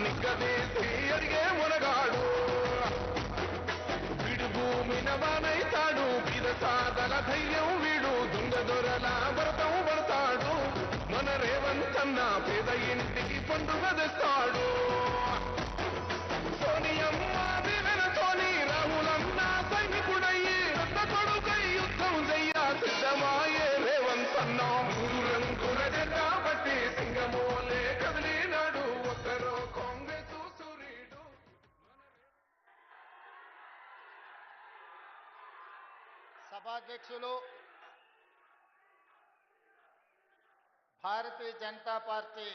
నిగ్గదీసి అడిగే మునగాడు వీడు భూమిన వానైతాడు సాదల ధైర్యం వీడు దొంగ దొరల వ్రతం పడతాడు మన రేవంతన్న పేద ఇంటికి పండుగ తెస్తాడు సోనియమ్మ దివెనతోని రాహులన్న సైనికుడయ్యి రత్న కొడుకై యుద్ధం చెయ్య సిద్ధమాయే రేవంతన్న మూడు రంగుల జెండా బట్టి సింగమోలే కదిలినాడు ఒక్కరో కాంగ్రెస్ సూర్యుడు. సభాధ్యక్షులు భారతీయ జనతా పార్టీ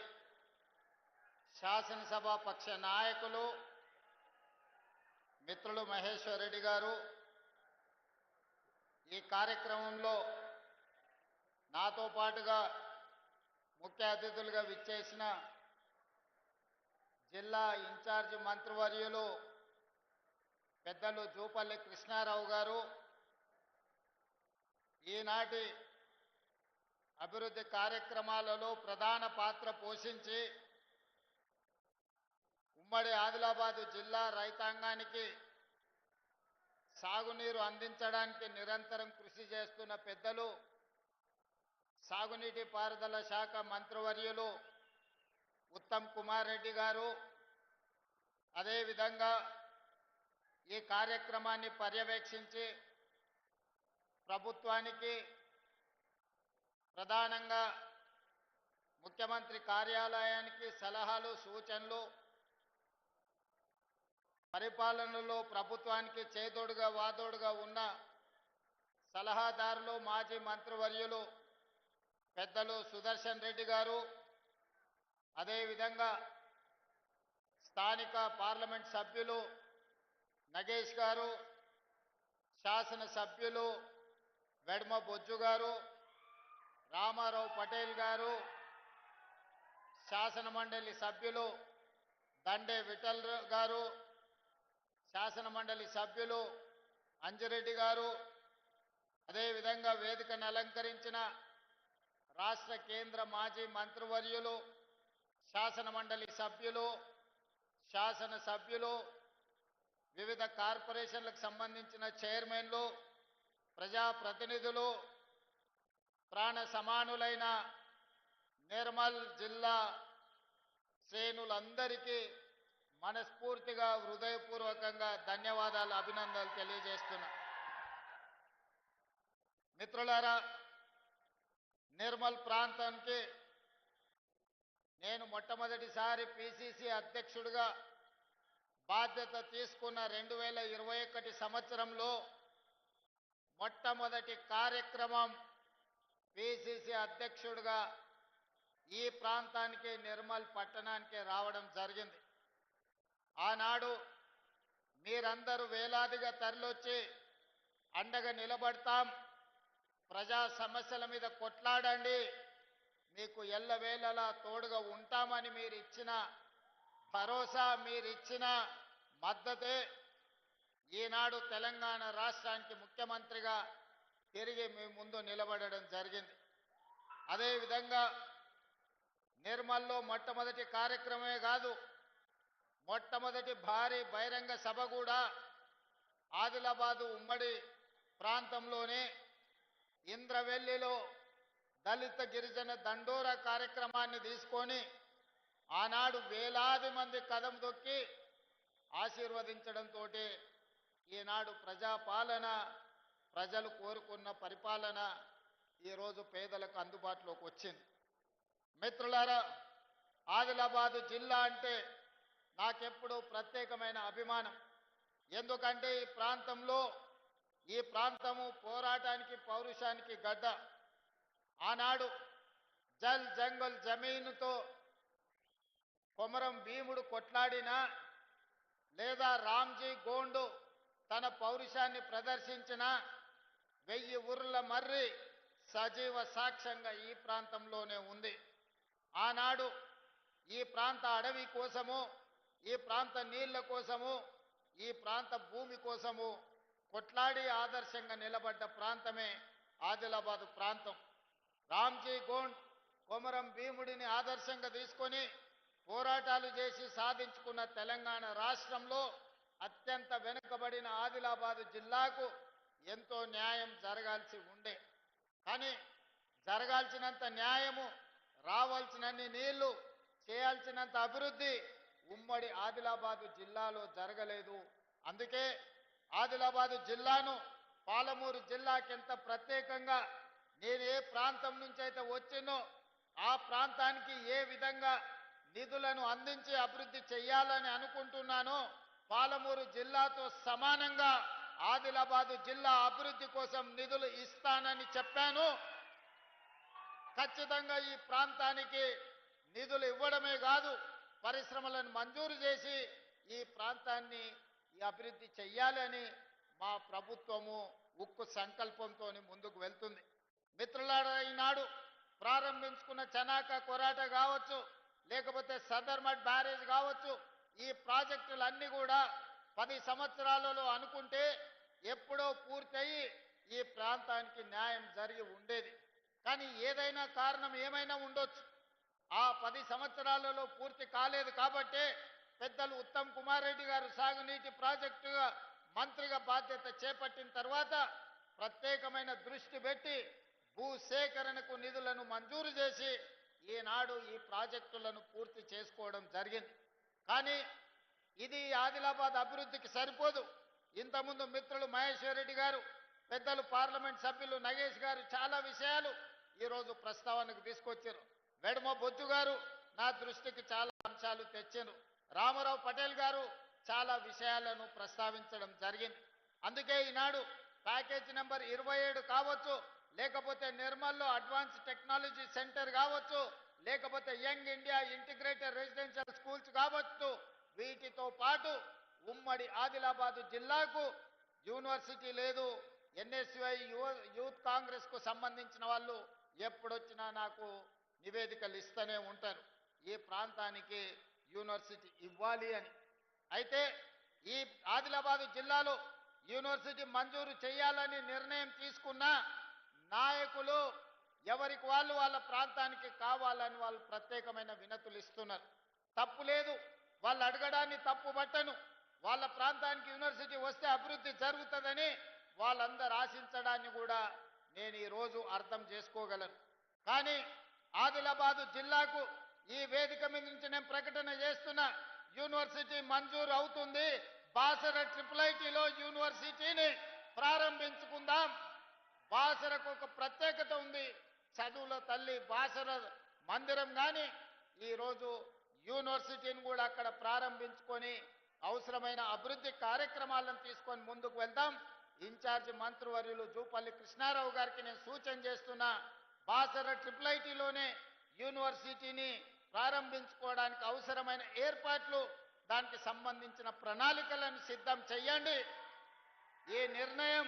శాసనసభా పక్ష నాయకులు మిత్రులు మహేశ్వర్ రెడ్డి గారు, ఈ కార్యక్రమంలో నాతో పాటుగా ముఖ్య అతిథులుగా విచ్చేసిన జిల్లా ఇన్ఛార్జి మంత్రివర్యులు పెద్దలు జూపల్లి కృష్ణారావు గారు, ఈనాటి అభివృద్ధి కార్యక్రమాలలో ప్రధాన పాత్ర పోషించి ఉమ్మడి ఆదిలాబాదు జిల్లా రైతాంగానికి సాగునీరు అందించడానికి నిరంతరం కృషి చేస్తున్న పెద్దలు సాగునీటి పారుదల శాఖ మంత్రివర్యులు ఉత్తమ్ కుమార్ రెడ్డి గారు, అదేవిధంగా ఈ కార్యక్రమాన్ని పర్యవేక్షించి ప్రభుత్వానికి ప్రధానంగా ముఖ్యమంత్రి కార్యాలయానికి సలహాలు సూచనలు, పరిపాలనలో ప్రభుత్వానికి చేదోడుగా వాదోడుగా ఉన్న సలహాదారులు మాజీ మంత్రివర్యులు పెద్దలు సుదర్శన్ రెడ్డి గారు, అదేవిధంగా స్థానిక పార్లమెంట్ సభ్యులు నగేష్ గారు, శాసనసభ్యులు వెడ్మ బొజ్జు గారు, రామారావు పటేల్ గారు, శాసన మండలి సభ్యులు దండే విఠల్ గారు, శాసన మండలి సభ్యులు అంజిరెడ్డి గారు, అదేవిధంగా వేదికను అలంకరించిన రాష్ట్ర కేంద్ర మాజీ మంత్రివర్యులు శాసన మండలి సభ్యులు శాసనసభ్యులు వివిధ కార్పొరేషన్లకు సంబంధించిన చైర్మన్లు ప్రజాప్రతినిధులు ప్రాణ సమానులైన నిర్మల్ జిల్లా శ్రేణులందరికీ మనస్ఫూర్తిగా హృదయపూర్వకంగా ధన్యవాదాలు అభినందనలు తెలియజేస్తున్నా. మిత్రులారా, నిర్మల్ ప్రాంతానికి నేను మొట్టమొదటిసారి పిసిసి అధ్యక్షుడిగా బాధ్యత తీసుకున్న 2021 సంవత్సరంలో మొట్టమొదటి కార్యక్రమం పిసిసి అధ్యక్షుడిగా ఈ ప్రాంతానికి నిర్మల్ పట్టణానికి రావడం జరిగింది. ఆనాడు మీరందరూ వేలాదిగా తరలొచ్చి అండగా నిలబడతాం, ప్రజా సమస్యల మీద కొట్లాడండి, మీకు ఎల్లవేళలా తోడుగా ఉంటామని మీరు ఇచ్చిన భరోసా, మీరిచ్చిన మద్దతే ఈనాడు తెలంగాణ రాష్ట్రానికి ముఖ్యమంత్రిగా తిరిగి మీ ముందు నిలబడడం జరిగింది. అదేవిధంగా నిర్మల్లో మొట్టమొదటి కార్యక్రమమే కాదు, మొట్టమొదటి భారీ బహిరంగ సభ కూడా ఆదిలాబాదు ఉమ్మడి ప్రాంతంలోనే ఇంద్రవెల్లిలో దళిత గిరిజన దండోరా కార్యక్రమాన్ని తీసుకొని ఆనాడు వేలాది మంది కదం తొక్కి ఆశీర్వదించడంతో ఈనాడు ప్రజాపాలన, ప్రజలు కోరుకున్న పరిపాలన ఈరోజు పేదలకు అందుబాటులోకి వచ్చింది. మిత్రులారా, ఆదిలాబాదు జిల్లా అంటే నాకెప్పుడు ప్రత్యేకమైన అభిమానం. ఎందుకంటే ఈ ప్రాంతము పోరాటానికి పౌరుషానికి గడ్డ. ఆనాడు జల్ జంగల్ జమీనుతో కొమరం భీముడు కొట్లాడినా, లేదా రామ్జీ గోండు తన పౌరుషాన్ని ప్రదర్శించిన 1000 ఊర్ల మర్రి సజీవ సాక్ష్యంగా ఈ ప్రాంతంలోనే ఉంది. ఆనాడు ఈ ప్రాంత అడవి కోసము, ఈ ప్రాంత నీళ్ల కోసము, ఈ ప్రాంత భూమి కోసము కొట్లాడి ఆదర్శంగా నిలబడ్డ ప్రాంతమే ఆదిలాబాదు ప్రాంతం. రామ్జీ గోండ్ కొమరం భీముడిని ఆదర్శంగా తీసుకొని పోరాటాలు చేసి సాధించుకున్న తెలంగాణ రాష్ట్రంలో అత్యంత వెనుకబడిన ఆదిలాబాద్ జిల్లాకు ఎంతో న్యాయం జరగాల్సి ఉండే. కానీ జరగాల్సినంత న్యాయము, రావాల్సినన్ని నీళ్లు, చేయాల్సినంత అభివృద్ధి ఉమ్మడి ఆదిలాబాదు జిల్లాలో జరగలేదు. అందుకే ఆదిలాబాదు జిల్లాను పాలమూరు జిల్లాకెంత ప్రత్యేకంగా నేను ఏ ప్రాంతం నుంచి అయితే వచ్చినో ఆ ప్రాంతానికి ఏ విధంగా నిధులను అందించి అభివృద్ధి చేయాలని అనుకుంటున్నానో పాలమూరు జిల్లాతో సమానంగా ఆదిలాబాదు జిల్లా అభివృద్ధి కోసం నిధులు ఇస్తానని చెప్పాను. ఖచ్చితంగా ఈ ప్రాంతానికి నిధులు ఇవ్వడమే కాదు, పరిశ్రమలను మంజూరు చేసి ఈ ప్రాంతాన్ని అభివృద్ధి చెయ్యాలని మా ప్రభుత్వము ఉక్కు సంకల్పంతో ముందుకు వెళ్తుంది. మిత్రులారా, ఈనాడు ప్రారంభించుకున్న చనాక కొరాట కావచ్చు, లేకపోతే సదర్మట్ బ్యారేజ్ కావచ్చు, ఈ ప్రాజెక్టులన్నీ కూడా 10 సంవత్సరాలలో అనుకుంటే ఎప్పుడో పూర్తయి ఈ ప్రాంతానికి న్యాయం జరిగి ఉండేది. కానీ ఏదైనా కారణం ఏమైనా ఉండొచ్చు, ఆ 10 సంవత్సరాలలో పూర్తి కాలేదు. కాబట్టే పెద్దలు ఉత్తమ్ కుమార్ రెడ్డి గారు సాగునీటి ప్రాజెక్టుగా మంత్రిగా బాధ్యత చేపట్టిన తర్వాత ప్రత్యేకమైన దృష్టి పెట్టి భూసేకరణకు నిధులను మంజూరు చేసి ఈనాడు ఈ ప్రాజెక్టులను పూర్తి చేసుకోవడం జరిగింది. కానీ ఇది ఆదిలాబాద్ అభివృద్ధికి సరిపోదు. ఇంతకుముందు మిత్రులు మహేశ్వర్ రెడ్డి గారు, పెద్దలు పార్లమెంట్ సభ్యులు నగేష్ గారు చాలా విషయాలు ఈరోజు ప్రస్తావనకు తీసుకొచ్చారు. వెడమ బొజ్జు గారు నా దృష్టికి చాలా అంశాలు తెచ్చారు. రామారావు పటేల్ గారు చాలా విషయాలను ప్రస్తావించడం జరిగింది. అందుకే ఈనాడు ప్యాకేజ్ నెంబర్ 27 కావచ్చు, లేకపోతే నిర్మల్లో అడ్వాన్స్ టెక్నాలజీ సెంటర్ కావచ్చు, లేకపోతే young India integrated residential schools కావచ్చు, వీటితో పాటు ఉమ్మడి ఆదిలాబాదు జిల్లాకు యూనివర్సిటీ లేదు. ఎన్ఎస్యుఐ యూత్ కాంగ్రెస్ కు సంబంధించిన వాళ్ళు ఎప్పుడొచ్చినా నాకు నివేదికలు ఇస్తూనే ఉంటారు, ఈ ప్రాంతానికి యూనివర్సిటీ ఇవ్వాలి అని. అయితే ఈ ఆదిలాబాదు జిల్లాలో యూనివర్సిటీ మంజూరు చేయాలని నిర్ణయం తీసుకున్న నాయకులు ఎవరికి వాళ్ళు వాళ్ళ ప్రాంతానికి కావాలని వాళ్ళు ప్రత్యేకమైన వినతులు ఇస్తున్నారు. తప్పు లేదు, వాళ్ళు అడగడాన్ని తప్పు పట్టను. వాళ్ళ ప్రాంతానికి యూనివర్సిటీ వస్తే అభివృద్ధి జరుగుతుందని వాళ్ళందరూ ఆశించడాన్ని కూడా నేను ఈరోజు అర్థం చేసుకోగలను. కానీ ఆదిలాబాదు జిల్లాకు ఈ వేదిక మీద నుంచి నేను ప్రకటన చేస్తున్నా, యూనివర్సిటీ మంజూరు అవుతుంది. బాసర IIITలో యూనివర్సిటీని ప్రారంభించుకుందాం. బాసరకు ఒక ప్రత్యేకత ఉంది, చదువుల తల్లి బాసర మందిరం. కానీ ఈరోజు యూనివర్సిటీని కూడా అక్కడ ప్రారంభించుకొని అవసరమైన అభివృద్ధి కార్యక్రమాలను తీసుకొని ముందుకు వెళ్దాం. ఇన్ఛార్జి మంత్రివర్యులు జూపల్లి కృష్ణారావు గారికి నేను సూచన చేస్తున్నా, బాసర IIITలోనే యూనివర్సిటీని ప్రారంభించుకోవడానికి అవసరమైన ఏర్పాట్లు, దానికి సంబంధించిన ప్రణాళికలను సిద్ధం చేయండి. ఈ నిర్ణయం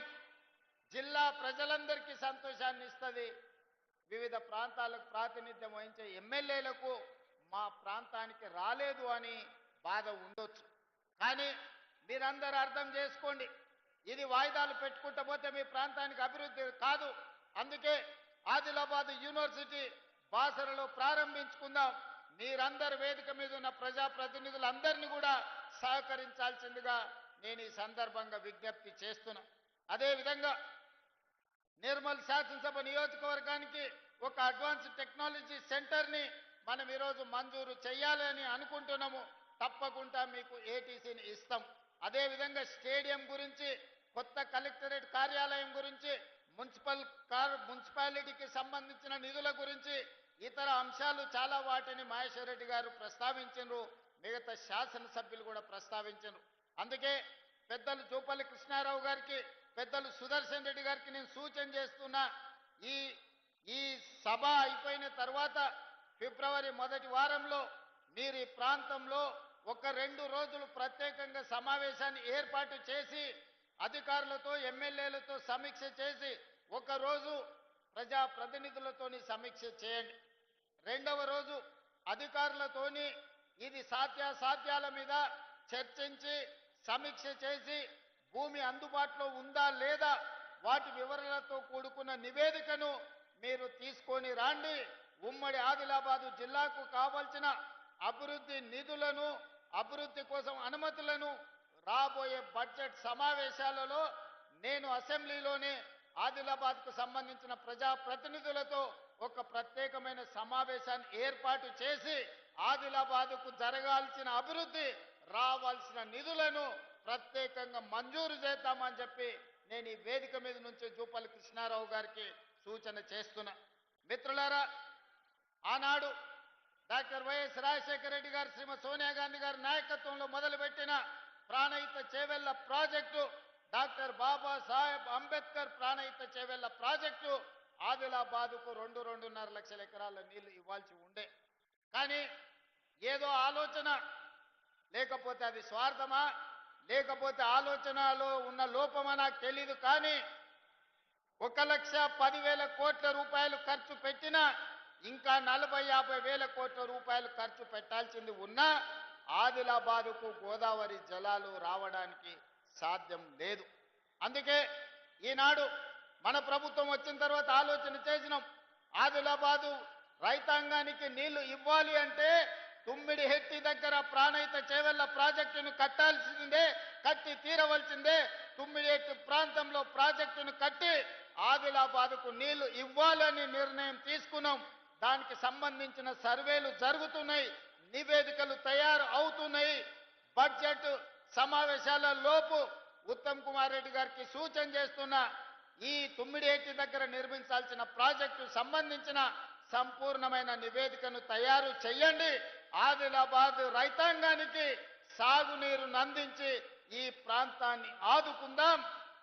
జిల్లా ప్రజలందరికీ సంతోషాన్ని ఇస్తుంది. వివిధ ప్రాంతాలకు ప్రాతినిధ్యం వహించే ఎమ్మెల్యేలకు మా ప్రాంతానికి రాలేదు అని బాధ ఉండొచ్చు. కానీ మీరందరూ అర్థం చేసుకోండి, ఇది వాయిదాలు పెట్టుకుంటూ పోతే మీ ప్రాంతానికి అభివృద్ధి కాదు. అందుకే ఆదిలాబాద్ యూనివర్సిటీ బాసరలో ప్రారంభించుకుందాం. మీరందరూ వేదిక మీద ఉన్న ప్రజాప్రతినిధులందరినీ కూడా సహకరించాల్సిందిగా నేను ఈ సందర్భంగా విజ్ఞప్తి చేస్తున్నా. అదేవిధంగా నిర్మల్ శాసనసభ నియోజకవర్గానికి ఒక అడ్వాన్స్ టెక్నాలజీ సెంటర్ని మనం ఈరోజు మంజూరు చేయాలని అనుకుంటున్నాము. తప్పకుండా మీకు ఏటీసీని ఇస్తాం. అదేవిధంగా స్టేడియం గురించి, కొత్త కలెక్టరేట్ కార్యాలయం గురించి, మున్సిపాలిటీకి సంబంధించిన నిధుల గురించి, ఇతర అంశాలు చాలా వాటిని మహేశ్వర్ రెడ్డి గారు ప్రస్తావించారు, మిగతా శాసనసభ్యులు కూడా ప్రస్తావించారు. అందుకే పెద్దలు జూపల్లి కృష్ణారావు గారికి, పెద్దలు సుదర్శన్ రెడ్డి గారికి నేను సూచన చేస్తున్నా, ఈ సభ అయిపోయిన తర్వాత ఫిబ్రవరి మొదటి వారంలో మీరు ఈ ప్రాంతంలో ఒక 2 రోజులు ప్రత్యేకంగా సమావేశాన్ని ఏర్పాటు చేసి అధికారులతో, ఎమ్మెల్యేలతో సమీక్ష చేసి, ఒక రోజు ప్రజాప్రతినిధులతోని సమీక్ష చేయండి. 2వ రోజు అధికారులతోని ఇది సాధ్యాసాధ్యాల మీద చర్చించి సమీక్ష చేసి భూమి అందుబాటులో ఉందా లేదా వాటి వివరాలతో కూడుకున్న నివేదికను మీరు తీసుకొని రండి. ఉమ్మడి ఆదిలాబాదు జిల్లాకు కావాల్సిన అభివృద్ధి నిధులను, అభివృద్ధి కోసం అనుమతులను రాబోయే బడ్జెట్ సమావేశాలలో నేను అసెంబ్లీలోనే ఆదిలాబాద్కు సంబంధించిన ప్రజాప్రతినిధులతో ఒక ప్రత్యేకమైన సమావేశాన్ని ఏర్పాటు చేసి ఆదిలాబాద్కు జరగాల్సిన అభివృద్ధి, రావాల్సిన నిధులను ప్రత్యేకంగా మంజూరు చేద్దామని చెప్పి నేను ఈ వేదిక మీద నుంచి జూపల్లి కృష్ణారావు గారికి సూచన చేస్తున్నా. మిత్రులారా, ఆనాడు డాక్టర్ వైఎస్ రాజశేఖర రెడ్డి గారు, శ్రీమతి సోనియా గాంధీ గారి నాయకత్వంలో మొదలుపెట్టిన Pranahita Chevella project, doctor Babasaheb Ambedkar Pranahita Chevella project ఆదిలాబాదుకు 2.5 లక్షల ఎకరాల నీళ్లు ఇవ్వాల్సి ఉండే. కానీ ఏదో ఆలోచన, లేకపోతే అది స్వార్థమా, లేకపోతే ఆలోచనలో ఉన్న లోపమా నాకు తెలీదు. కానీ 1,10,000 కోట్ల రూపాయలు ఖర్చు పెట్టినా ఇంకా 40-50 వేల కోట్ల రూపాయలు ఖర్చు పెట్టాల్సింది ఉన్నా ఆదిలాబాదుకు గోదావరి జలాలు రావడానికి సాధ్యం లేదు. అందుకే ఈనాడు మన ప్రభుత్వం వచ్చిన తర్వాత ఆలోచన చేసినాం. ఆదిలాబాదు రైతాంగానికి నీళ్లు ఇవ్వాలి అంటే తుమ్మిడిహెట్టి దగ్గర ప్రాణహిత చేవెళ్ల ప్రాజెక్టును కట్టాల్సిందే, కట్టి తీరవలసిందే. తుమ్మిడిహెట్టి ప్రాంతంలో ప్రాజెక్టును కట్టి ఆదిలాబాదుకు నీళ్లు ఇవ్వాలని నిర్ణయం తీసుకున్నాం. దానికి సంబంధించిన సర్వేలు జరుగుతున్నాయి, నివేదికలు తయారు అవుతున్నాయి. బడ్జెట్ సమావేశాల లోపు ఉత్తమ్ కుమార్ రెడ్డి గారికి సూచన చేస్తున్నా, ఈ తుమ్మిడిహెట్టి దగ్గర నిర్మించాల్సిన ప్రాజెక్టు సంబంధించిన సంపూర్ణమైన నివేదికను తయారు చేయండి. ఆదిలాబాద్ రైతాంగానికి సాగునీరును అందించి ఈ ప్రాంతాన్ని ఆదుకుందాం.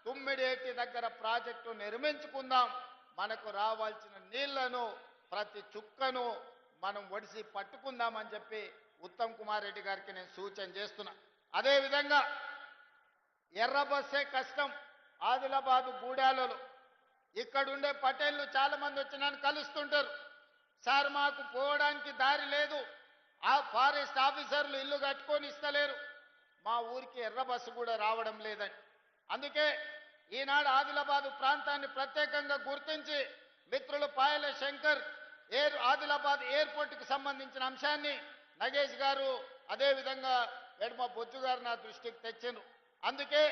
తుమ్మిడిహెట్టి దగ్గర ప్రాజెక్టు నిర్మించుకుందాం. మనకు రావాల్సిన నీళ్లను, ప్రతి చుక్కను మనం ఒడిసి పట్టుకుందామని చెప్పి ఉత్తమ్ కుమార్ రెడ్డి గారికి నేను సూచన చేస్తున్నా. అదేవిధంగా ఎర్ర బస్సే కష్టం. ఆదిలాబాదు గూడాలలో ఇక్కడుండే పటేళ్లు చాలా మంది వచ్చి నన్ను కలుస్తుంటారు. సార్, మాకు పోవడానికి దారి లేదు, ఆ ఫారెస్ట్ ఆఫీసర్లు ఇల్లు కట్టుకొని ఇస్తలేరు, మా ఊరికి ఎర్ర బస్సు కూడా రావడం లేదని. అందుకే ఈనాడు ఆదిలాబాదు ప్రాంతాన్ని ప్రత్యేకంగా గుర్తించి మిత్రులు పాయల శంకర్ ఆదిలాబాద్ ఎయిర్పోర్టుకు సంబంధించిన అంశాన్ని నగేష్ గారు, అదేవిధంగా వెడమ బొజ్జు గారు నా దృష్టికి తెచ్చిండ్రు. అందుకే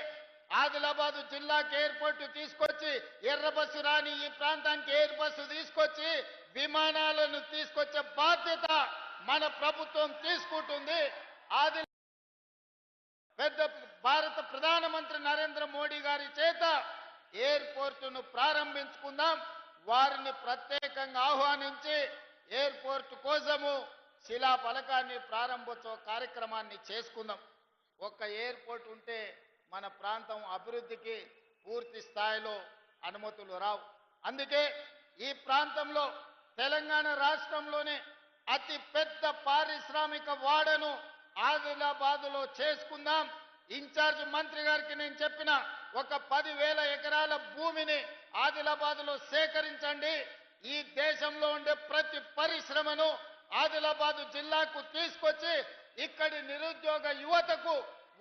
ఆదిలాబాదు జిల్లాకి ఎయిర్పోర్టు తీసుకొచ్చి, ఎర్ర బస్సు రాని ఈ ప్రాంతానికి ఎయిర్ బస్సు తీసుకొచ్చి విమానాలను తీసుకొచ్చే బాధ్యత మన ప్రభుత్వం తీసుకుంటుంది. ఆది పెద్ద భారత ప్రధానమంత్రి నరేంద్ర మోడీ గారి చేత ఎయిర్పోర్టును ప్రారంభించుకుందాం. వారిని ప్రత్యేకంగా ఆహ్వానించి ఎయిర్పోర్టు కోసము శిలా ఫలకాన్ని, ప్రారంభోత్సవ కార్యక్రమాన్ని చేసుకుందాం. ఒక్క ఎయిర్పోర్ట్ ఉంటే మన ప్రాంతం అభివృద్ధికి పూర్తి స్థాయిలో అనుమతులు రావు. అందుకే ఈ ప్రాంతంలో తెలంగాణ రాష్ట్రంలోనే అతి పెద్ద పారిశ్రామిక వాడను ఆదిలాబాదులో చేసుకుందాం. ఇన్ఛార్జ్ మంత్రి గారికి నేను చెప్పిన ఒక 10,000 ఎకరాల భూమిని ఆదిలాబాదులో సేకరించండి. ఈ దేశంలో ఉండే ప్రతి పరిశ్రమను ఆదిలాబాదు జిల్లాకు తీసుకొచ్చి ఇక్కడి నిరుద్యోగ యువతకు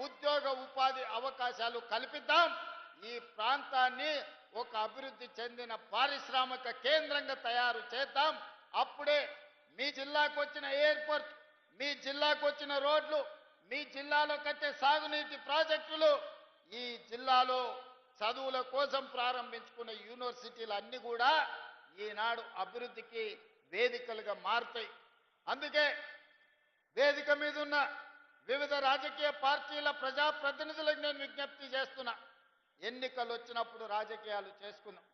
ఉద్యోగ ఉపాధి అవకాశాలు కల్పిద్దాం. ఈ ప్రాంతాన్ని ఒక అభివృద్ధి చెందిన పారిశ్రామిక కేంద్రంగా తయారు చేద్దాం. అప్పుడే మీ జిల్లాకు వచ్చిన ఎయిర్పోర్ట్, మీ జిల్లాకు వచ్చిన రోడ్లు, మీ జిల్లాలో కట్టే సాగునీటి ప్రాజెక్టులు, ఈ జిల్లాలో చదువుల కోసం ప్రారంభించుకున్న యూనివర్సిటీలు అన్ని కూడా ఈనాడు అభివృద్ధికి వేదికలుగా మారుతాయి. అందుకే వేదిక మీద ఉన్న వివిధ రాజకీయ పార్టీల ప్రజాప్రతినిధులకు నేను విజ్ఞప్తి చేస్తున్నా, ఎన్నికలు వచ్చినప్పుడు రాజకీయాలు చేసుకుందాం.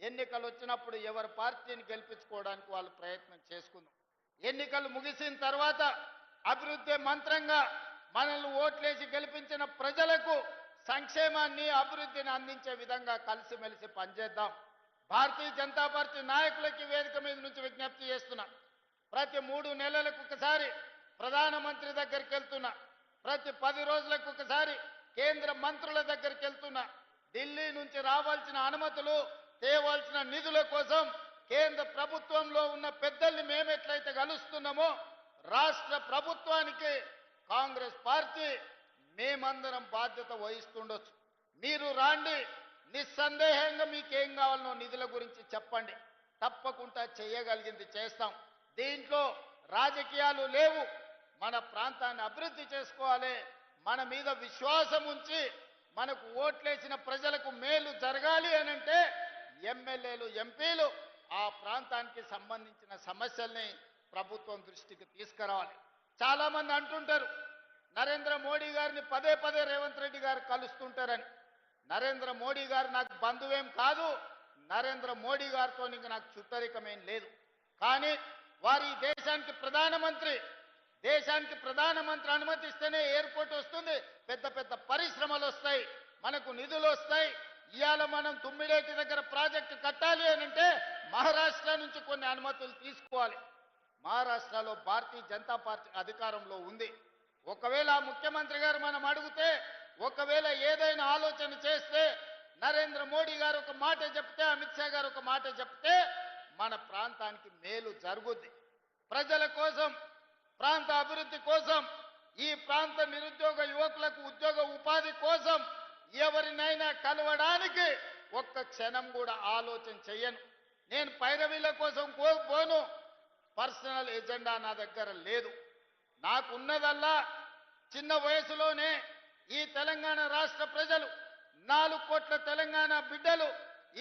ఎన్నికలు వచ్చినప్పుడు ఎవరి పార్టీని గెలిపించుకోవడానికి వాళ్ళు ప్రయత్నం చేసుకుందాం. ఎన్నికలు ముగిసిన తర్వాత అభివృద్ధి మంత్రంగా మనల్ని ఓట్లేసి గెలిపించిన ప్రజలకు సంక్షేమాన్ని, అభివృద్ధిని అందించే విధంగా కలిసిమెలిసి పనిచేద్దాం. భారతీయ జనతా పార్టీ నాయకులకి వేదిక మీద నుంచి విజ్ఞప్తి చేస్తున్నా, ప్రతి 3 నెలలకు ఒకసారి ప్రధానమంత్రి దగ్గరికి వెళ్తున్నా, ప్రతి 10 రోజులకు ఒకసారి కేంద్ర మంత్రుల దగ్గరికి వెళ్తున్నా. ఢిల్లీ నుంచి రావాల్సిన అనుమతులు, తేవాల్సిన నిధుల కోసం కేంద్ర ప్రభుత్వంలో ఉన్న పెద్దల్ని మేమెట్లయితే కలుస్తున్నామో రాష్ట్ర ప్రభుత్వానికి కాంగ్రెస్ పార్టీ మేమందరం బాధ్యత వహిస్తుండొచ్చు. మీరు రాండి, నిస్సందేహంగా మీకేం కావాలనో నిధుల గురించి చెప్పండి, తప్పకుండా చేయగలిగింది చేస్తాం. దీంట్లో రాజకీయాలు లేవు, మన ప్రాంతాన్ని అభివృద్ధి చేసుకోవాలి. మన మీద విశ్వాసం ఉంచి మనకు ఓట్లేసిన ప్రజలకు మేలు జరగాలి అనంటే ఎమ్మెల్యేలు, ఎంపీలు ఆ ప్రాంతానికి సంబంధించిన సమస్యల్ని ప్రభుత్వం దృష్టికి తీసుకురావాలి. చాలా మంది అంటుంటారు నరేంద్ర మోడీ గారిని పదే పదే రేవంత్ రెడ్డి గారు కలుస్తుంటారని. నరేంద్ర మోడీ గారు నాకు బంధువేం కాదు, నరేంద్ర మోడీ గారితో ఇంక నాకు చుట్టరికమేం లేదు. కానీ వారి దేశానికి ప్రధానమంత్రి అనుమతిస్తేనే ఎయిర్పోర్ట్ వస్తుంది, పెద్ద పెద్ద పరిశ్రమలు వస్తాయి, మనకు నిధులు వస్తాయి. ఇవాళ మనం తుమ్మిడేటి దగ్గర ప్రాజెక్టు కట్టాలి అనంటే మహారాష్ట్ర నుంచి కొన్ని అనుమతులు తీసుకోవాలి. మహారాష్ట్రలో భారతీయ జనతా పార్టీ అధికారంలో ఉంది. ఒకవేళ ముఖ్యమంత్రి గారు మనం అడిగితే, ఒకవేళ ఏదైనా ఆలోచన చేస్తే, నరేంద్ర మోడీ గారు ఒక మాట చెప్తే, అమిత్ షా గారు ఒక మాట చెప్తే మన ప్రాంతానికి మేలు జరుగుద్ది. ప్రజల కోసం, ప్రాంత అభివృద్ధి కోసం, ఈ ప్రాంత నిరుద్యోగ యువకులకు ఉద్యోగ ఉపాధి కోసం ఎవరినైనా కలవడానికి ఒక్క క్షణం కూడా ఆలోచన చెయ్యను. నేను పైరవీల కోసం పోను. పర్సనల్ ఎజెండా నా దగ్గర లేదు. నాకున్నదల్లా చిన్న వయసులోనే ఈ తెలంగాణ రాష్ట్ర ప్రజలు 4 కోట్ల తెలంగాణ బిడ్డలు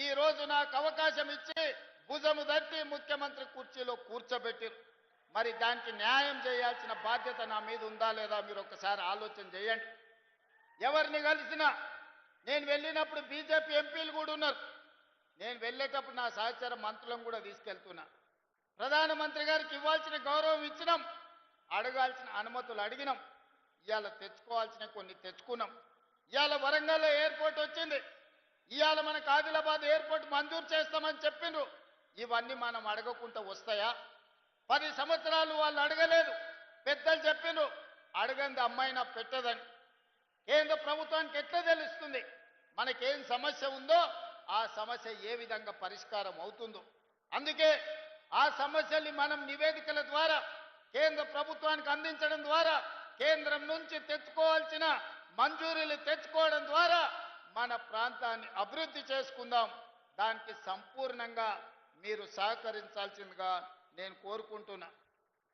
ఈ రోజు నాకు అవకాశం ఇచ్చి భుజము తట్టి ముఖ్యమంత్రి కుర్చీలో కూర్చోబెట్టారు. మరి దానికి న్యాయం చేయాల్సిన బాధ్యత నా మీద ఉందా లేదా మీరు ఒక్కసారి ఆలోచన చేయండి. ఎవరిని కలిసినా, నేను వెళ్ళినప్పుడు బీజేపీ ఎంపీలు కూడా ఉన్నారు. నేను వెళ్ళేటప్పుడు నా సహచర మంత్రులను కూడా తీసుకెళ్తున్నా. ప్రధానమంత్రి గారికి ఇవ్వాల్సిన గౌరవం ఇచ్చినాం, అడగాల్సిన అనుమతులు అడిగినాం. ఇవాళ తెచ్చుకోవాల్సిన కొన్ని తెచ్చుకున్నాం. ఇవాళ వరంగల్లో ఎయిర్పోర్ట్ వచ్చింది. ఇవాళ మనకు ఆదిలాబాద్ ఎయిర్పోర్ట్ మంజూరు చేస్తామని చెప్పిండ్రు. ఇవన్నీ మనం అడగకుండా వస్తాయా? 10 సంవత్సరాలు వాళ్ళు అడగలేదు. పెద్దలు చెప్పిండ్రు అడగంది అమ్మాయినా పెట్టదని. కేంద్ర ప్రభుత్వానికి ఎట్లా తెలుస్తుంది మనకేం సమస్య ఉందో, ఆ సమస్య ఏ విధంగా పరిష్కారం అవుతుందో? అందుకే ఆ సమస్యల్ని మనం నివేదికల ద్వారా కేంద్ర ప్రభుత్వానికి అందించడం ద్వారా, కేంద్రం నుంచి తెచ్చుకోవాల్సిన మంజూరీలు తెచ్చుకోవడం ద్వారా మన ప్రాంతాన్ని అభివృద్ధి చేసుకుందాం. దానికి సంపూర్ణంగా మీరు సహకరించాల్సిందిగా నేను కోరుకుంటున్నా.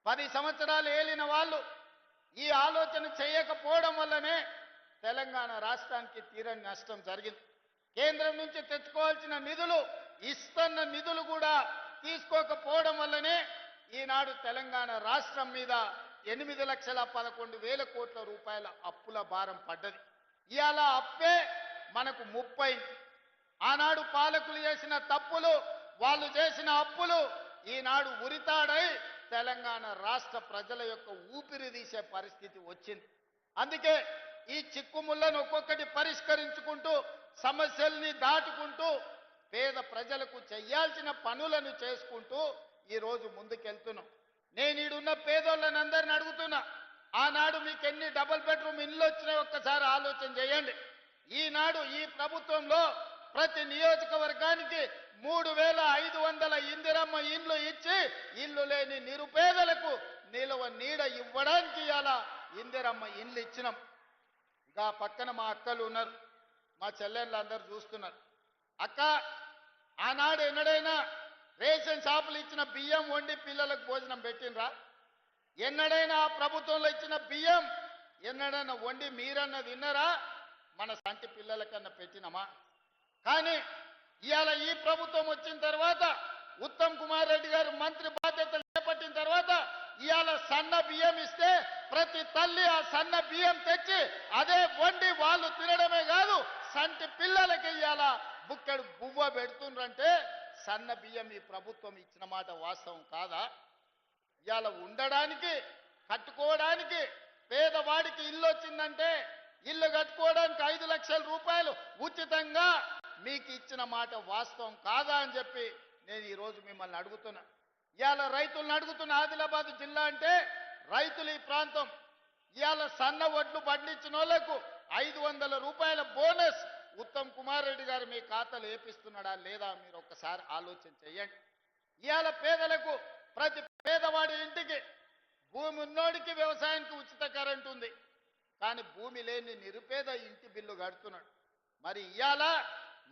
10 సంవత్సరాలు ఏలిన వాళ్ళు ఈ ఆలోచన చేయకపోవడం వల్లనే తెలంగాణ రాష్ట్రానికి తీరని నష్టం జరిగింది. కేంద్రం నుంచి తెచ్చుకోవాల్సిన నిధులు, ఇస్తున్న నిధులు కూడా తీసుకోకపోవడం వల్లనే ఈనాడు తెలంగాణ రాష్ట్రం మీద 8,11,000 కోట్ల రూపాయల అప్పుల భారం పడ్డది. ఇవాళ అప్పే మనకు 30. ఆనాడు పాలకులు చేసిన తప్పులు, వాళ్ళు చేసిన అప్పులు ఈనాడు ఉరితాడై తెలంగాణ రాష్ట్ర ప్రజల యొక్క ఊపిరి తీసే పరిస్థితి వచ్చింది. అందుకే ఈ చిక్కుముళ్లను ఒక్కొక్కటి పరిష్కరించుకుంటూ, సమస్యల్ని దాటుకుంటూ, పేద ప్రజలకు చేయాల్సిన పనులను చేసుకుంటూ ఈరోజు ముందుకెళ్తున్నాం. నేను ఈడున్న పేదోళ్ళని అందరిని అడుగుతున్నా, ఆనాడు మీకు ఎన్ని డబుల్ బెడ్రూమ్ ఇళ్ళు వచ్చినాయి ఒక్కసారి ఆలోచన చేయండి. ఈనాడు ఈ ప్రభుత్వంలో ప్రతి నియోజకవర్గానికి 3,500 ఇందిరమ్మ ఇండ్లు ఇచ్చి ఇల్లు లేని నిరుపేదలకు నిలువ నీడ ఇవ్వడానికి ఇలా ఇందిరమ్మ ఇండ్లు ఇచ్చినాం. ఇక పక్కన మా అక్కలు ఉన్నారు, మా చెల్లెళ్ళు అందరూ చూస్తున్నారు. అక్క, ఆనాడు ఎన్నడైనా రేషన్ షాపులు ఇచ్చిన బియ్యం వండి పిల్లలకు భోజనం పెట్టినరా? ఎన్నడైనా ఆ ప్రభుత్వంలో ఇచ్చిన బియ్యం ఎన్నడైనా వండి మీరన్నా తిన్నరా? మన సంటి పిల్లలకన్నా పెట్టినమా? కానీ ఇవాళ ఈ ప్రభుత్వం వచ్చిన తర్వాత, ఉత్తమ్ కుమార్ రెడ్డి గారు మంత్రి బాధ్యతలు చేపట్టిన తర్వాత ఇవాళ సన్న బియ్యం ఇస్తే ప్రతి తల్లి ఆ సన్న బియ్యం తెచ్చి అదే వండి వాళ్ళు తినడమే కాదు, సంటి పిల్లలకి ఇవాళ బుక్కెడు బువ్వ పెడుతుండ్రంటే సన్న బియ్యం ఈ ప్రభుత్వం ఇచ్చిన మాట వాస్తవం కాదా? ఇవాళ ఉండడానికి, కట్టుకోవడానికి, పేదవాడికి ఇల్లు వచ్చిందంటే ఇల్లు కట్టుకోవడానికి 5 లక్షల రూపాయలు ఉచితంగా మీకు ఇచ్చిన మాట వాస్తవం కాదా అని చెప్పి నేను ఈరోజు మిమ్మల్ని అడుగుతున్నా. ఇవాళ రైతులను అడుగుతున్న, ఆదిలాబాద్ జిల్లా అంటే రైతులు ఈ ప్రాంతం. ఇవాళ సన్న వడ్లు పండించిన వాళ్ళకు 500 రూపాయల బోనస్ ఉత్తమ్ కుమార్ రెడ్డి గారు మీ ఖాతాలు వేపిస్తున్నాడా లేదా మీరు ఒక్కసారి ఆలోచన చేయండి. ఇవాళ పేదలకు, ప్రతి పేదవాడి ఇంటికి, భూమి ఉన్నోడికి వ్యవసాయానికి ఉచిత కరెంటు ఉంది, కానీ భూమి లేని నిరుపేద ఇంటి బిల్లు కడుతున్నాడు. మరి ఇవాళ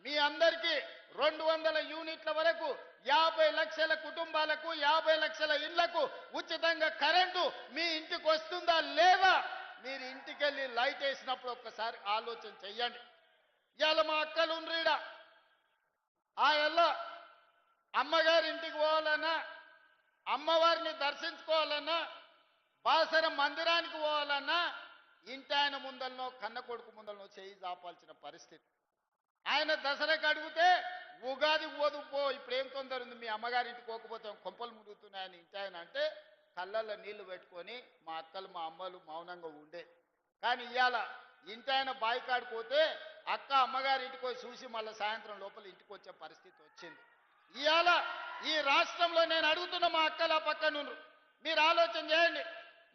మీ అందరికీ 200 యూనిట్ల వరకు 50 లక్షల కుటుంబాలకు 50 లక్షల ఇళ్లకు ఉచితంగా కరెంటు మీ ఇంటికి వస్తుందా లేదా? మీరు ఇంటికి వెళ్ళి లైట్ వేసినప్పుడు ఒక్కసారి ఆలోచన చెయ్యండి. ఇవాళ మా అక్కలు ఉండ్రీడ ఆ ఎల్ల అమ్మగారి ఇంటికి పోవాలన్నా, అమ్మవారిని దర్శించుకోవాలన్నా, బాసర మందిరానికి పోవాలన్నా ఇంటి ఆయన ముందలనో కన్న కొడుకు ముందలనో చేయి జాపాల్సిన పరిస్థితి. ఆయన దసరాకి అడిగితే ఉగాదికి పోదు పో, ఇప్పుడు ఏం తొందర ఉంది, మీ అమ్మగారింటికి పోకపోతే కొంపలు మురుగుతున్నాయని ఇంటి ఆయన అంటే కళ్ళల్లో నీళ్లు పెట్టుకొని మా అక్కలు మా అమ్మలు మౌనంగా ఉండే. కానీ ఇవాళ ఇంటి ఆయన బాయికాడికి పోతే అక్క అమ్మగారింటికి పోయి చూసి మళ్ళీ సాయంత్రం లోపల ఇంటికి వచ్చే పరిస్థితి వచ్చింది. ఇవాళ ఈ రాష్ట్రంలో నేను అడుగుతున్న మా అక్కల పక్కన మీరు ఆలోచన చేయండి.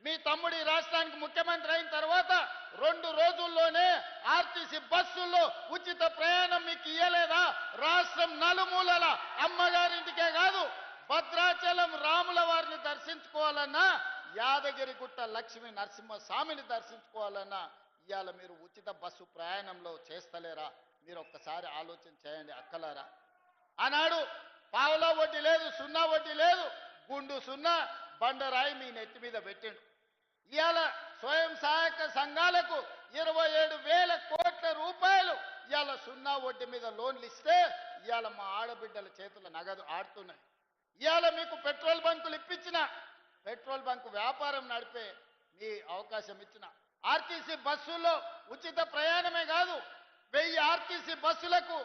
మీ తమ్ముడు ఈ రాష్ట్రానికి ముఖ్యమంత్రి అయిన తర్వాత 2 రోజుల్లోనే ఆర్టీసీ బస్సుల్లో ఉచిత ప్రయాణం మీకు ఇయ్యలేదా? రాష్ట్రం నలుమూలల అమ్మగారింటికే కాదు, భద్రాచలం రాముల వారిని దర్శించుకోవాలన్నా, యాదగిరిగుట్ట లక్ష్మీ నరసింహస్వామిని దర్శించుకోవాలన్నా ఇవాళ మీరు ఉచిత బస్సు ప్రయాణంలో చేస్తలేరా? మీరు ఒక్కసారి ఆలోచన చేయండి అక్కలారా. ఆనాడు పావులా వడ్డీ లేదు, సున్నా వడ్డీ లేదు, గుండు సున్నా బండరాయి మీ నెత్తి మీద పెట్టిండు. ఇవాళ స్వయం సహాయక సంఘాలకు 27,000 కోట్ల రూపాయలు ఇవాళ సున్నా వడ్డీ మీద లోన్లు ఇస్తే ఇవాళ మా ఆడబిడ్డల చేతుల నగదు ఆడుతున్నాయి. ఇవాళ మీకు పెట్రోల్ బంకులు ఇప్పించిన, పెట్రోల్ బంకు వ్యాపారం నడిపే మీ అవకాశం ఇచ్చిన, ఆర్టీసీ బస్సుల్లో ఉచిత ప్రయాణమే కాదు 1000 ఆర్టీసీ బస్సులకు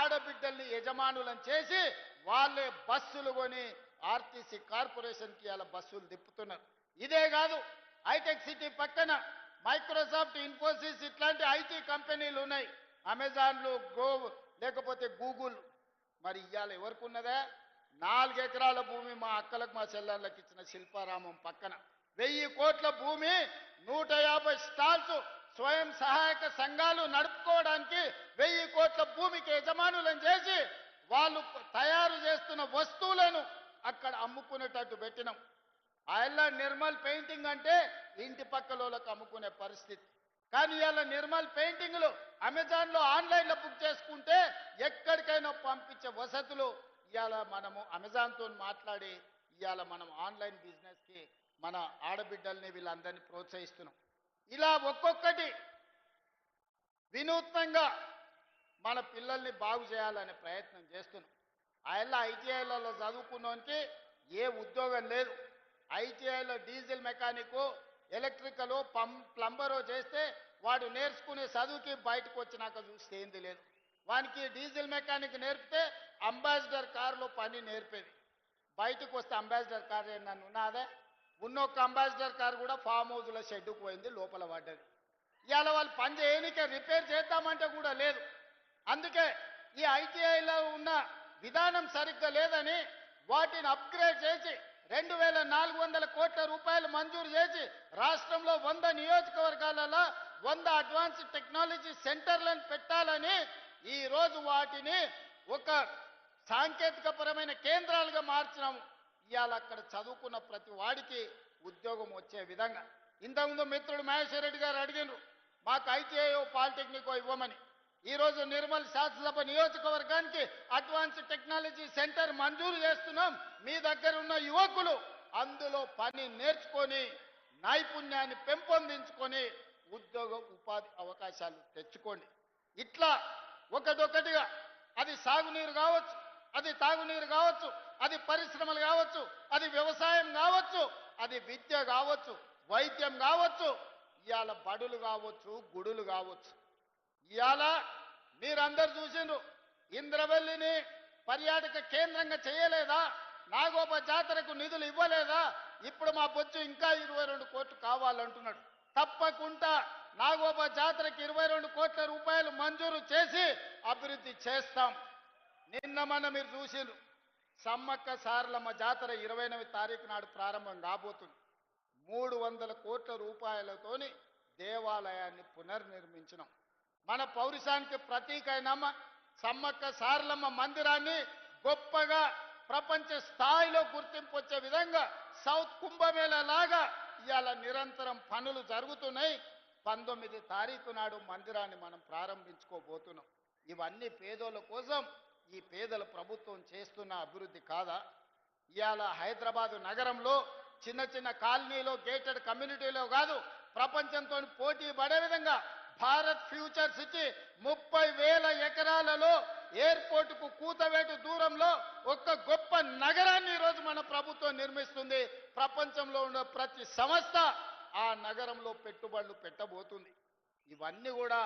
ఆడబిడ్డల్ని యజమానులను చేసి వాళ్ళే బస్సులు కొని ఆర్టీసీ కార్పొరేషన్కి ఇవాళ బస్సులు తిప్పుతున్నారు. ఇదే కాదు, హైటెక్ సిటీ పక్కన మైక్రోసాఫ్ట్, ఇన్ఫోసిస్ ఇట్లాంటి ఐటీ కంపెనీలు ఉన్నాయి, అమెజాన్లు, లేకపోతే గూగుల్. మరి ఇవాళ ఎవరికి ఉన్నదా? 4 ఎకరాల భూమి మా అక్కలకు మా చెల్లెళ్ళకి ఇచ్చిన శిల్పారామం పక్కన 1000 కోట్ల భూమి, 150 స్టాల్స్ స్వయం సహాయక సంఘాలు నడుపుకోవడానికి 1000 కోట్ల భూమికి యజమానులను చేసి వాళ్ళు తయారు చేస్తున్న వస్తువులను అక్కడ అమ్ముకునేటట్టు పెట్టినాం. అలా నిర్మల్ పెయింటింగ్ అంటే ఇంటి పక్కలోళ్ళకు అమ్ముకునే పరిస్థితి. కానీ ఇవాళ నిర్మల్ పెయింటింగ్లు అమెజాన్లో ఆన్లైన్లో బుక్ చేసుకుంటే ఎక్కడికైనా పంపించే వసతులు ఇవాళ మనము అమెజాన్తో మాట్లాడి ఇవాళ మనం ఆన్లైన్ బిజినెస్కి మన ఆడబిడ్డల్ని వీళ్ళందరినీ ప్రోత్సహిస్తున్నాం. ఇలా ఒక్కొక్కటి వినూత్నంగా మన పిల్లల్ని బాగు చేయాలనే ప్రయత్నం చేస్తున్నాం. అలా ఐటీఐలలో చదువుకున్నోనికి ఏ ఉద్యోగం లేదు. ఐటీఐలో డీజిల్ మెకానిక్, ఎలక్ట్రికల్, ప్లంబరో చేస్తే వాడు నేర్చుకునే చదువుకి బయటకు వచ్చినాక చూస్తే ఏంది లేదు. వానికి డీజిల్ మెకానిక్ నేర్పితే అంబాసిడర్ కారులో పని నేర్పేది, బయటకు వస్తే అంబాసిడర్ కారు నన్ను ఉన్నదే ఉన్నొక్క అంబాసిడర్ కారు కూడా ఫామ్ హౌస్లో షెడ్డుకు పోయింది, లోపల పడ్డది. ఇవాళ వాళ్ళు పని చేయనికే రిపేర్ చేద్దామంటే కూడా లేదు. అందుకే ఈ ఐటీఐలో ఉన్న విధానం సరిగ్గా లేదని వాటిని అప్గ్రేడ్ చేసి 2400 కోట్ల రూపాయలు మంజూరు చేసి రాష్ట్రంలో 100 నియోజకవర్గాలలో 100 అడ్వాన్స్డ్ టెక్నాలజీ సెంటర్లను పెట్టాలని ఈరోజు వాటిని ఒక సాంకేతికపరమైన కేంద్రాలుగా మార్చినాము. ఇవాళ అక్కడ చదువుకున్న ప్రతి వాడికి ఉద్యోగం వచ్చే విధంగా. ఇంతకుముందు మిత్రుడు మహేశ్వర్ రెడ్డి గారు అడిగినారు మాకు ఐటీఐఓ పాలిటెక్నికో ఇవ్వమని. ఈరోజు నిర్మల్ శాసనసభ నియోజకవర్గానికి అడ్వాన్స్డ్ టెక్నాలజీ సెంటర్ మంజూరు చేస్తున్నాం. మీ దగ్గర ఉన్న యువకులు అందులో పని నేర్చుకొని నైపుణ్యాన్ని పెంపొందించుకొని ఉద్యోగ ఉపాధి అవకాశాలు తెచ్చుకోండి. ఇట్లా ఒకటొకటిగా అది సాగునీరు కావచ్చు, అది తాగునీరు కావచ్చు, అది పరిశ్రమలు కావచ్చు, అది వ్యవసాయం కావచ్చు, అది విద్య కావచ్చు, వైద్యం కావచ్చు, ఇవాళ బడులు కావచ్చు, గుడులు కావచ్చు. ఇవాళ మీరందరూ చూసిండ్రు ఇంద్రవెల్లిని పర్యాటక కేంద్రంగా చేయలేదా? నాగోబ జాతరకు నిధులు ఇవ్వలేదా? ఇప్పుడు మా బొచ్చు ఇంకా 22 కోట్లు కావాలంటున్నాడు. తప్పకుండా నాగోబ జాతరకి 22 కోట్ల రూపాయలు మంజూరు చేసి అభివృద్ధి చేస్తాం. నిన్న మీరు చూసిండ్రు సమ్మక్క సారలమ్మ జాతర 29వ తారీఖు నాడు ప్రారంభం కాబోతుంది. 300 కోట్ల రూపాయలతోని దేవాలయాన్ని పునర్నిర్మించినాం. మన పౌరుషానికి ప్రతీకైనమ్మ సమ్మక్క సారలమ్మ మందిరాన్ని గొప్పగా ప్రపంచ స్థాయిలో గుర్తింపు వచ్చే విధంగా సౌత్ కుంభమేళ లాగా ఇవాళ నిరంతరం పనులు జరుగుతున్నాయి. 19వ తారీఖు నాడు మందిరాన్ని మనం ప్రారంభించుకోబోతున్నాం. ఇవన్నీ పేదోళ్ళ కోసం ఈ పేదల ప్రభుత్వం చేస్తున్న అభివృద్ధి కాదా? ఇవాళ హైదరాబాదు నగరంలో చిన్న చిన్న కాలనీలో గేటెడ్ కమ్యూనిటీలో కాదు, ప్రపంచంతో పోటీ పడే విధంగా భారత్ ఫ్యూచర్ సిటీ 30,000 ఎకరాలలో ఎయిర్పోర్టుకు కూతవేటు దూరంలో ఒక గొప్ప నగరాన్ని ఈరోజు మన ప్రభుత్వం నిర్మిస్తుంది. ప్రపంచంలో ఉన్న ప్రతి సంస్థ ఆ నగరంలో పెట్టుబడులు పెట్టబోతుంది. ఇవన్నీ కూడా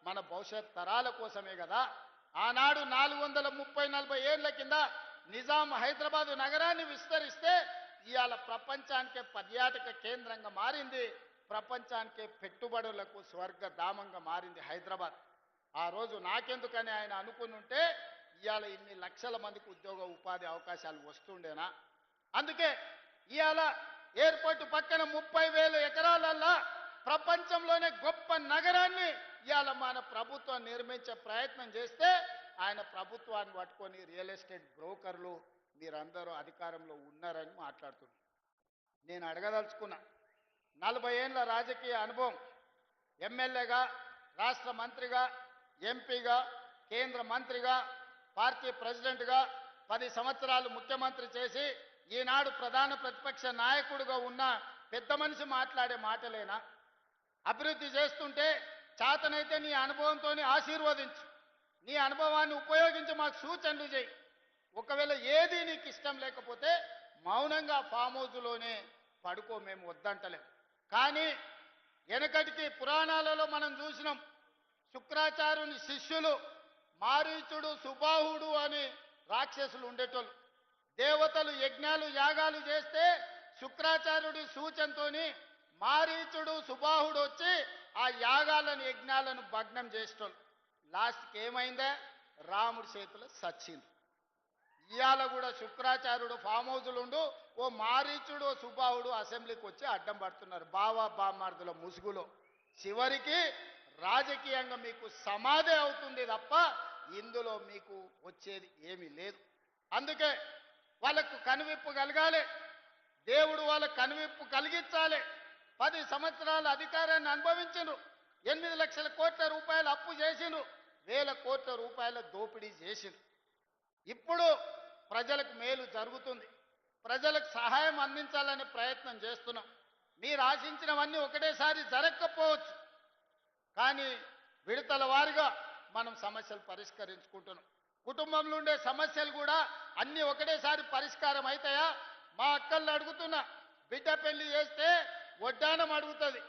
మన భవిష్యత్ తరాల కోసమే కదా. ఆనాడు 430-40 ఏళ్ల కింద నిజాం హైదరాబాదు నగరాన్ని విస్తరిస్తే ఇవాళ ప్రపంచానికే పర్యాటక కేంద్రంగా మారింది, ప్రపంచానికే పెట్టుబడులకు స్వర్గధామంగా మారింది హైదరాబాద్. ఆ రోజు నాకెందుకని ఆయన అనుకుని ఉంటే ఇవాళ ఇన్ని లక్షల మందికి ఉద్యోగ ఉపాధి అవకాశాలు వస్తుండేనా? అందుకే ఇవాళ ఎయిర్పోర్టు పక్కన 30,000 ఎకరాలల్లా ప్రపంచంలోనే గొప్ప నగరాన్ని ఇవాళ మన ప్రభుత్వం నిర్మించే ప్రయత్నం చేస్తే ఆయన ప్రభుత్వాన్ని పట్టుకొని రియల్ ఎస్టేట్ బ్రోకర్లు మీరందరూ అధికారంలో ఉన్నారని మాట్లాడుతున్నారు. నేను అడగదలుచుకున్నా, 40 ఏళ్ల రాజకీయ అనుభవం, ఎమ్మెల్యేగా, రాష్ట్ర మంత్రిగా, ఎంపీగా, కేంద్ర మంత్రిగా, పార్టీ ప్రెసిడెంట్గా 10 సంవత్సరాలు ముఖ్యమంత్రి చేసి ఈనాడు ప్రధాన ప్రతిపక్ష నాయకుడిగా ఉన్న పెద్ద మనిషి మాట్లాడే మాటలేనా? అభివృద్ధి చేస్తుంటే చేతనైతే నీ అనుభవంతో ఆశీర్వదించు, నీ అనుభవాన్ని ఉపయోగించి మాకు సూచనలు చేయి. ఒకవేళ ఏది నీకు ఇష్టం లేకపోతే మౌనంగా ఫామ్ హౌస్లోనే పడుకో, మేము వద్దంటలేం. కానీ వెనకటికి పురాణాలలో మనం చూసినాం, శుక్రాచార్యుని శిష్యులు మారీచుడు, సుబాహుడు అని రాక్షసులు ఉండేటోళ్ళు. దేవతలు యజ్ఞాలు యాగాలు చేస్తే శుక్రాచార్యుడి సూచనతోని మారీచుడు, సుబాహుడు వచ్చి ఆ యాగాలను యజ్ఞాలను భగ్నం చేసేటోళ్ళు. లాస్ట్కి ఏమైందే? రాముడి చేతులు సచ్చింది. ఇవాళ కూడా శుక్రాచార్యుడు ఫామ్ హౌస్లు ఉండు, ఓ మారీచుడు, ఓ సుబాహుడు అసెంబ్లీకి వచ్చి అడ్డం పడుతున్నారు బావా బామ్మార్దుల ముసుగులో. చివరికి రాజకీయంగా మీకు సమాధి అవుతుంది తప్ప ఇందులో మీకు వచ్చేది ఏమీ లేదు. అందుకే వాళ్ళకు కనువిప్పు కలగాలి, దేవుడు వాళ్ళకు కనువిప్పు కలిగించాలి. 10 సంవత్సరాల అధికారాన్ని అనుభవించను, 8 లక్షల కోట్ల రూపాయలు అప్పు చేసిను, 1,000 కోట్ల రూపాయల దోపిడీ చేసిను. ఇప్పుడు ప్రజలకు మేలు జరుగుతుంది, ప్రజలకు సహాయం అందించాలనే ప్రయత్నం చేస్తున్నాం. మీరు ఆశించినవన్నీ ఒకటేసారి జరగకపోవచ్చు, కానీ విడతల వారిగా మనం సమస్యలు పరిష్కరించుకుంటున్నాం. కుటుంబంలో ఉండే సమస్యలు కూడా అన్నీ ఒకటేసారి పరిష్కారం అవుతాయా? మా అక్కల్ని అడుగుతున్నా, బిడ్డ పెళ్లి చేస్తే వడ్డానం అడుగుతుంది,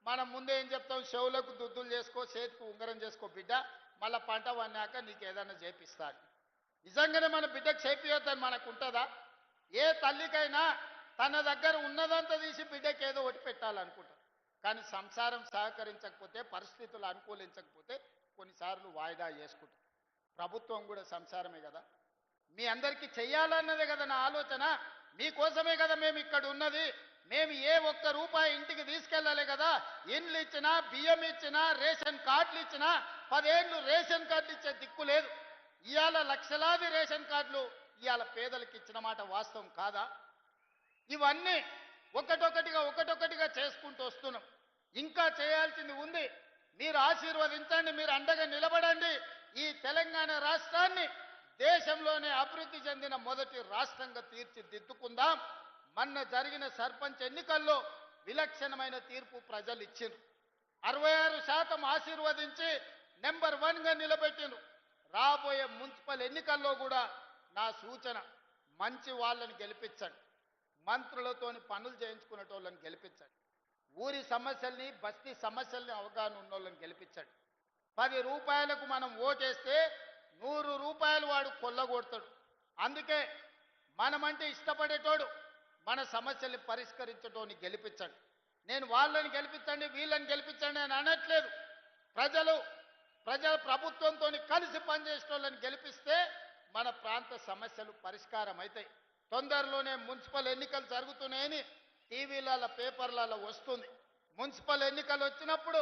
మనం ముందే ఏం చెప్తాం? చెవులకు దుద్దులు చేసుకో, చేతికి ఉంగరం చేసుకో బిడ్డ, మళ్ళీ పంట వన్నాక నీకు ఏదైనా చేపిస్తాను. నిజంగానే మన బిడ్డకు చేపియొద్దని మనకు ఉంటుందా? ఏ తల్లికైనా తన దగ్గర ఉన్నదంతా తీసి బిడ్డకి ఏదో ఒకటి పెట్టాలనుకుంటాం. కానీ సంసారం సహకరించకపోతే, పరిస్థితులు అనుకూలించకపోతే కొన్నిసార్లు వాయిదా చేసుకుంటాం. ప్రభుత్వం కూడా సంసారమే కదా, మీ అందరికీ చెయ్యాలన్నదే కదా నా ఆలోచన. మీకోసమే కదా మేము ఇక్కడ ఉన్నది. మేము ఏ ఒక్క రూపాయి ఇంటికి తీసుకెళ్ళాలి కదా. ఇండ్లు ఇచ్చినా, బియ్యం ఇచ్చినా, రేషన్ కార్డులు ఇచ్చినా, 10 ఏళ్ళు రేషన్ కార్డులు ఇచ్చే దిక్కు లేదు. ఇవాళ లక్షలాది రేషన్ కార్డులు ఇవాళ పేదలకు ఇచ్చిన మాట వాస్తవం కాదా? ఇవన్నీ ఒకటొకటిగా చేసుకుంటూ వస్తున్నాం. ఇంకా చేయాల్సింది ఉంది. మీరు ఆశీర్వదించండి, మీరు అండగా నిలబడండి. ఈ తెలంగాణ రాష్ట్రాన్ని దేశంలోనే అభివృద్ధి చెందిన మొదటి రాష్ట్రంగా తీర్చిదిద్దుకుందాం. మొన్న జరిగిన సర్పంచ్ ఎన్నికల్లో విలక్షణమైన తీర్పు ప్రజలు ఇచ్చిండ్రు. 66% ఆశీర్వదించి నెంబర్ 1గా నిలబెట్టిండ్రు. రాబోయే మున్సిపల్ ఎన్నికల్లో కూడా నా సూచన, మంచి వాళ్ళని గెలిపించండి, మంత్రులతోని పనులు చేయించుకునేటోళ్ళని గెలిపించండి, ఊరి సమస్యల్ని, బస్తీ సమస్యల్ని అవగాహన ఉన్నోళ్ళని గెలిపించండి. 10 రూపాయలకు మనం ఓటేస్తే 100 రూపాయలు వాడు కొల్లగొడతాడు. అందుకే మనమంటే ఇష్టపడేటోడు, మన సమస్యల్ని పరిష్కరించటోని గెలిపించండి. నేను వాళ్ళని గెలిపించండి, వీళ్ళని గెలిపించండి అని అనట్లేదు. ప్రజల ప్రభుత్వంతో కలిసి పనిచేసేటోళ్ళని గెలిపిస్తే మన ప్రాంత సమస్యలు పరిష్కారం అవుతాయి. తొందరలోనే మున్సిపల్ ఎన్నికలు జరుగుతున్నాయని టీవీలలో, పేపర్లలో వస్తుంది. మున్సిపల్ ఎన్నికలు వచ్చినప్పుడు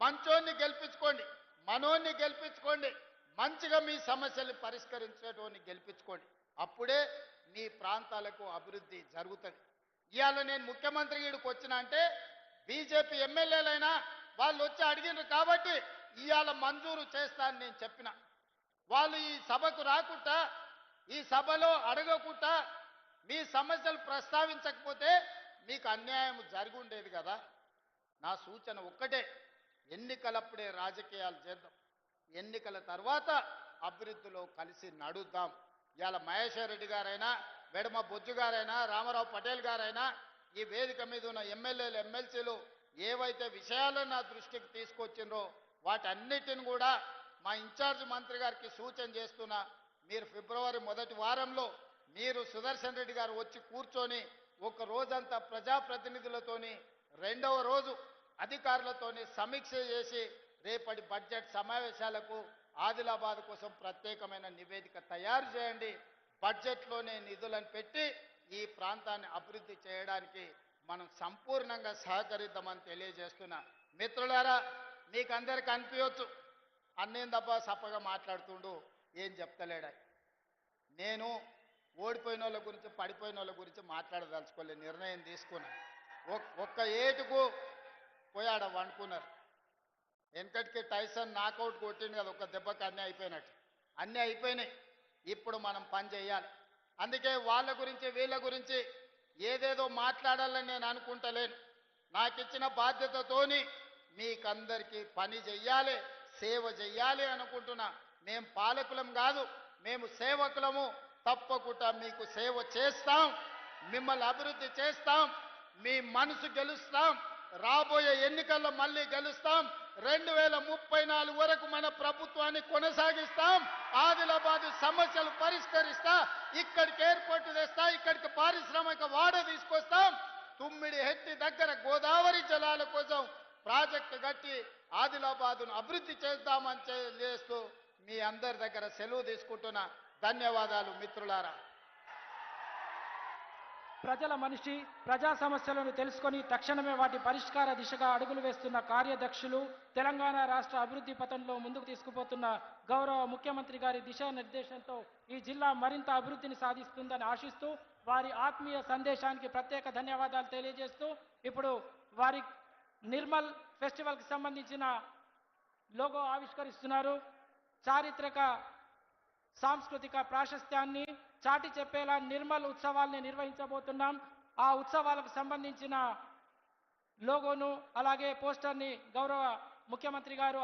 మంచోన్ని గెలిపించుకోండి, మనోన్ని గెలిపించుకోండి, మంచిగా మీ సమస్యల్ని పరిష్కరించేటోని గెలిపించుకోండి. అప్పుడే మీ ప్రాంతాలకు అభివృద్ధి జరుగుతుంది. ఇవాళ నేను ముఖ్యమంత్రి ఈడికి వచ్చిన అంటే బీజేపీ ఎమ్మెల్యేలైనా వాళ్ళు వచ్చి అడిగినారు కాబట్టి ఇవాళ మంజూరు చేస్తానని నేను చెప్పిన. వాళ్ళు ఈ సభకు రాకుండా, ఈ సభలో అడగకుండా, మీ సమస్యలు ప్రస్తావించకపోతే మీకు అన్యాయం జరిగి ఉండేది కదా. నా సూచన ఒక్కటే, ఎన్నికలప్పుడే రాజకీయాలు చేద్దాం, ఎన్నికల తర్వాత అభివృద్ధిలో కలిసి నడుద్దాం. ఇవాళ మహేశ్వర్ రెడ్డి గారైనా, వెడమ బొజ్జు గారైనా, రామారావు పటేల్ గారైనా, ఈ వేదిక మీద ఉన్న ఎమ్మెల్యేలు ఎమ్మెల్సీలు ఏవైతే విషయాలను నా దృష్టికి తీసుకొచ్చిండ్రో వాటన్నిటిని కూడా మా ఇన్ఛార్జ్ మంత్రి గారికి సూచన చేస్తున్నా. మీరు ఫిబ్రవరి మొదటి వారంలో మీరు సుదర్శన్ రెడ్డి గారు వచ్చి కూర్చొని ఒక రోజంతా ప్రజాప్రతినిధులతోని, రెండవ రోజు అధికారులతోని సమీక్ష చేసి రేపటి బడ్జెట్ సమావేశాలకు ఆదిలాబాద్ కోసం ప్రత్యేకమైన నివేదిక తయారు చేయండి. బడ్జెట్లోనే నిధులను పెట్టి ఈ ప్రాంతాన్ని అభివృద్ధి చేయడానికి మనం సంపూర్ణంగా సహకరిద్దామని తెలియజేస్తున్నా. మిత్రులారా, మీకు అందరికీ అనిపించవచ్చు అన్నేందబ్బా సప్పగా మాట్లాడుతుండు, ఏం చెప్తలేడా. నేను ఓడిపోయిన వాళ్ళ గురించి, పడిపోయిన వాళ్ళ గురించి మాట్లాడదలుచుకోలే, నిర్ణయం తీసుకున్నా. ఒక్క ఏటుకు పోయాడ వండుకున్నారు. వెనకటికి టైసన్ నాకౌట్ కొట్టింది కదా, ఒక దెబ్బకి అన్నీ అయిపోయినట్టు. అన్నీ అయిపోయినాయి, ఇప్పుడు మనం పని చేయాలి. అందుకే వాళ్ళ గురించి వీళ్ళ గురించి ఏదేదో మాట్లాడాలని నేను అనుకుంటలేను. నాకు ఇచ్చిన బాధ్యతతోని మీకందరికీ పని చెయ్యాలి, సేవ చెయ్యాలి అనుకుంటున్నా. మేము పాలకులం కాదు, మేము సేవకులము. తప్పకుండా మీకు సేవ చేస్తాం, మిమ్మల్ని అభివృద్ధి చేస్తాం, మీ మనసు గెలుస్తాం. రాబోయే ఎన్నికల్లో మళ్ళీ గెలుస్తాం. 2034 వరకు మన ప్రభుత్వాన్ని కొనసాగిస్తాం. ఆదిలాబాద్ సమస్యలు పరిష్కరిస్తా, ఇక్కడికి ఎయిర్పోర్ట్ తెస్తా, ఇక్కడికి పారిశ్రామిక వాడ తీసుకొస్తాం. తుమ్మిడి హెట్టి దగ్గర గోదావరి జలాల కోసం ప్రాజెక్టు కట్టి ఆదిలాబాద్ను అభివృద్ధి చేద్దామని చేస్తూ మీ అందరి దగ్గర సెలవు తీసుకుంటున్నా. ధన్యవాదాలు మిత్రులారా. ప్రజల మనిషి, ప్రజా సమస్యలను తెలుసుకొని తక్షణమే వాటి పరిష్కార దిశగా అడుగులు వేస్తున్న కార్యదక్షులు, తెలంగాణ రాష్ట్ర అభివృద్ధి పథంలో ముందుకు తీసుకుపోతున్న గౌరవ ముఖ్యమంత్రి గారి దిశానిర్దేశంతో ఈ జిల్లా మరింత అభివృద్ధిని సాధిస్తుందని ఆశిస్తూ వారి ఆత్మీయ సందేశానికి ప్రత్యేక ధన్యవాదాలు తెలియజేస్తూ ఇప్పుడు వారి నిర్మల్ ఫెస్టివల్కి సంబంధించిన లోగో ఆవిష్కరిస్తున్నారు. చారిత్రక సాంస్కృతిక ప్రాశస్త్యాన్ని చాటి చెప్పేలా నిర్మల్ ఉత్సవాల్ని నిర్వహించబోతున్నాం. ఆ ఉత్సవాలకు సంబంధించిన లోగోను అలాగే పోస్టర్ని గౌరవ ముఖ్యమంత్రి గారు